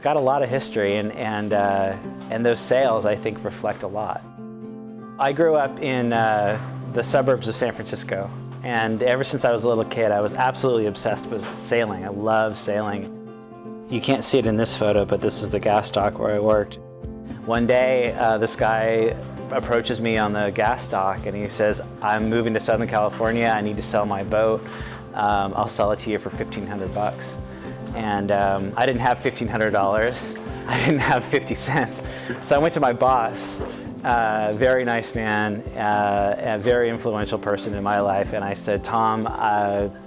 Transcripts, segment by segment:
got a lot of history, and those sails, I think, reflect a lot. I grew up in the suburbs of San Francisco, and ever since I was a little kid, I was absolutely obsessed with sailing. I love sailing. You can't see it in this photo, but this is the gas dock where I worked. One day, this guy approaches me on the gas dock, and he says, "I'm moving to Southern California. I need to sell my boat. I'll sell it to you for $1,500. And I didn't have $1,500. I didn't have 50 cents. So I went to my boss, very nice man, a very influential person in my life, and I said, "Tom,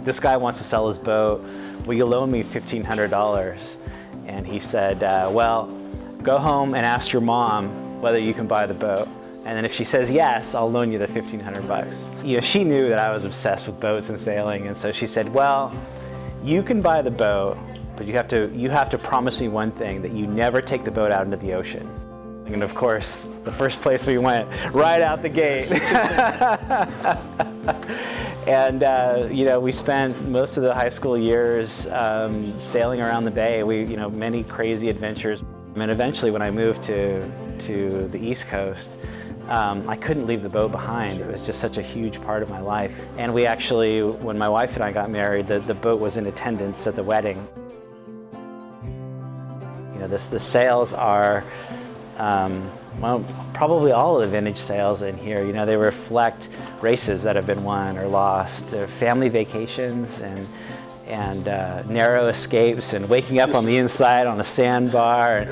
this guy wants to sell his boat. Will you loan me $1,500? And he said, "Well, go home and ask your mom whether you can buy the boat. And then if she says yes, I'll loan you the $1,500. You know, she knew that I was obsessed with boats and sailing, and so she said, "Well, you can buy the boat, but you have to promise me one thing, that you never take the boat out into the ocean." And of course, the first place we went, right out the gate. And you know, we spent most of the high school years sailing around the bay. Many crazy adventures. And eventually, when I moved to the East Coast, I couldn't leave the boat behind. It was just such a huge part of my life. And we actually, when my wife and I got married, the boat was in attendance at the wedding. You know, the sails are, well, probably all of the vintage sails in here. You know, they reflect races that have been won or lost. They're family vacations and narrow escapes and waking up on the inside on a sandbar.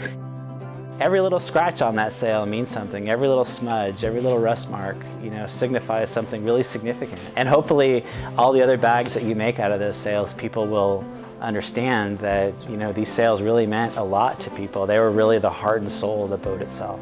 Every little scratch on that sail means something. Every little smudge, every little rust mark, you know, signifies something really significant. And hopefully all the other bags that you make out of those sails, people will understand that, you know, these sails really meant a lot to people. They were really the heart and soul of the boat itself.